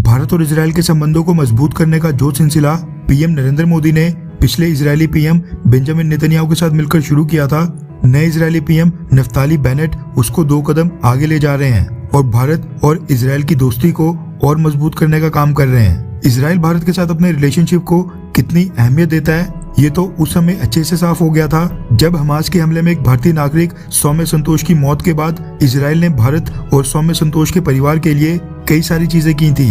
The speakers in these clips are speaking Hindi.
भारत और इजराइल के संबंधों को मजबूत करने का जो सिलसिला पीएम नरेंद्र मोदी ने पिछले इजरायली पीएम बेंजामिन नेतन्याहू के साथ मिलकर शुरू किया था, नए इजरायली पीएम नफ्ताली बेनेट उसको 2 कदम आगे ले जा रहे हैं और भारत और इजराइल की दोस्ती को और मजबूत करने का काम कर रहे हैं। इजराइल भारत के साथ अपने रिलेशनशिप को कितनी अहमियत देता है ये तो उस समय अच्छे से साफ हो गया था जब हमास के हमले में एक भारतीय नागरिक सौम्य संतोष की मौत के बाद इजराइल ने भारत और सौम्य संतोष के परिवार के लिए कई सारी चीजें की थी।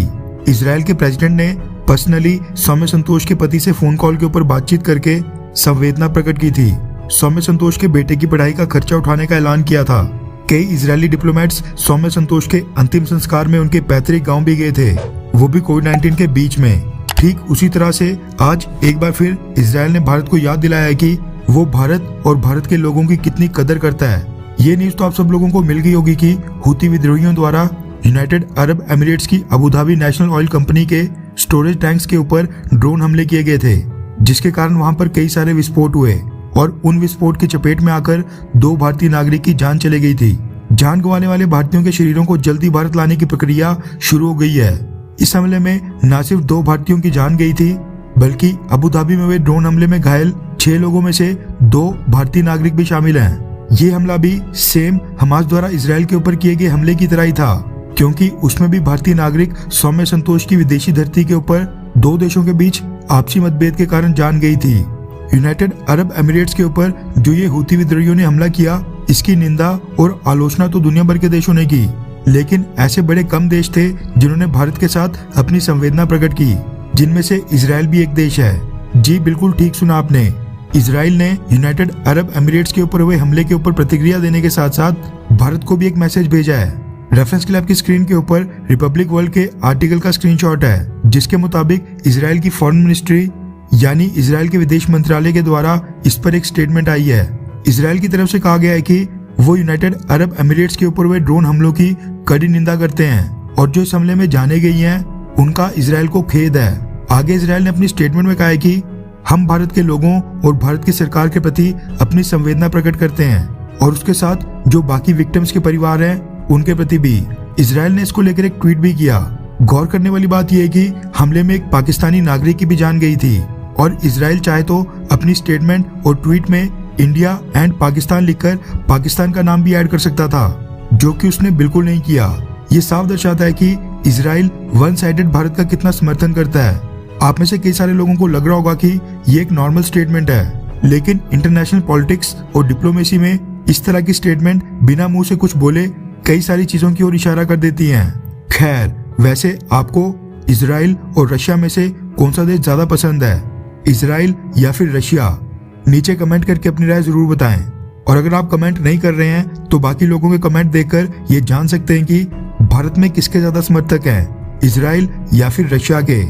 इजराइल के प्रेसिडेंट ने पर्सनली सौम्य संतोष के पति से फोन कॉल के ऊपर बातचीत करके संवेदना प्रकट की थी। सौम्य संतोष के बेटे की पढ़ाई का खर्चा उठाने का ऐलान किया था। कई इजरायली डिप्लोमेट्स सौम्य संतोष के अंतिम संस्कार में उनके पैतृक गांव भी गए थे, वो भी कोविड-19 के बीच में। ठीक उसी तरह से आज एक बार फिर इजराइल ने भारत को याद दिलाया है कि वो भारत और भारत के लोगों की कितनी कदर करता है। ये न्यूज तो आप सब लोगों को मिल गई होगी कि हुती विद्रोहियों द्वारा यूनाइटेड अरब एमिरेट्स की Abu Dhabi national oil company के स्टोरेज टैंक्स के ऊपर ड्रोन हमले किए गए थे, जिसके कारण वहां पर कई सारे विस्फोट हुए और उन विस्फोट की चपेट में आकर 2 भारतीय नागरिक की जान चली गई थी। जान गंवाने वाले भारतीयों के शरीरों को जल्दी भारत लाने की प्रक्रिया शुरू हो गई है। इस हमले में न सिर्फ 2 भारतीयों की जान गई थी, बल्कि अबू धाबी में हुए ड्रोन हमले में घायल 6 लोगों में से 2 भारतीय नागरिक भी शामिल हैं। ये हमला भी सेम हमास द्वारा इजराइल के ऊपर किए गए हमले की तरह ही था, क्योंकि उसमें भी भारतीय नागरिक सौम्य संतोष की विदेशी धरती के ऊपर 2 देशों के बीच आपसी मतभेद के कारण जान गई थी। यूनाइटेड अरब एमिरेट्स के ऊपर जो ये हुती विद्रोहियों ने हमला किया, इसकी निंदा और आलोचना तो दुनिया भर के देशों ने की, लेकिन ऐसे बड़े कम देश थे जिन्होंने भारत के साथ अपनी संवेदना प्रकट की, जिनमें से इजराइल भी एक देश है। जी बिल्कुल ठीक सुना आपने, इजराइल ने यूनाइटेड अरब एमिरेट्स के ऊपर हुए हमले के ऊपर प्रतिक्रिया देने के साथ साथ भारत को भी एक मैसेज भेजा है। रेफरेंस के लिए आपकी स्क्रीन के ऊपर रिपब्लिक वर्ल्ड के आर्टिकल का स्क्रीनशॉट है, जिसके मुताबिक इजराइल की फॉरेन मिनिस्ट्री यानी इजराइल के विदेश मंत्रालय के द्वारा इस पर एक स्टेटमेंट आई है। इजराइल की तरफ से कहा गया है कि वो यूनाइटेड अरब एमिरेट्स के ऊपर हुए ड्रोन हमलों की कड़ी निंदा करते हैं और जो इस हमले में जाने गई हैं उनका इजराइल को खेद है। आगे इजराइल ने अपनी स्टेटमेंट में कहा है कि हम भारत के लोगों और भारत की सरकार के प्रति अपनी संवेदना प्रकट करते हैं और उसके साथ जो बाकी विक्टिम्स के परिवार हैं उनके प्रति भी। इजराइल ने इसको लेकर एक ट्वीट भी किया। गौर करने वाली बात यह है कि हमले में एक पाकिस्तानी नागरिक की भी जान गई थी और इजराइल चाहे तो अपनी स्टेटमेंट और ट्वीट में इंडिया एंड पाकिस्तान लिखकर पाकिस्तान का नाम भी ऐड कर सकता था, जो कि उसने बिल्कुल नहीं किया। ये साफ दर्शाता है कि इजराइल वन साइडेड भारत का कितना समर्थन करता है। आप में से कई सारे लोगों को लग रहा होगा कि ये एक नॉर्मल स्टेटमेंट है, लेकिन इंटरनेशनल पॉलिटिक्स और डिप्लोमेसी में इस तरह की स्टेटमेंट बिना मुंह से कुछ बोले कई सारी चीजों की ओर इशारा कर देती हैं। खैर, वैसे आपको इजराइल और रशिया में से कौन सा देश ज्यादा पसंद है, इजराइल या फिर रशिया? नीचे कमेंट करके अपनी राय जरूर बताएं। और अगर आप कमेंट नहीं कर रहे हैं तो बाकी लोगों के कमेंट देखकर ये जान सकते हैं कि भारत में किसके ज्यादा समर्थक हैं, इजराइल या फिर रशिया के।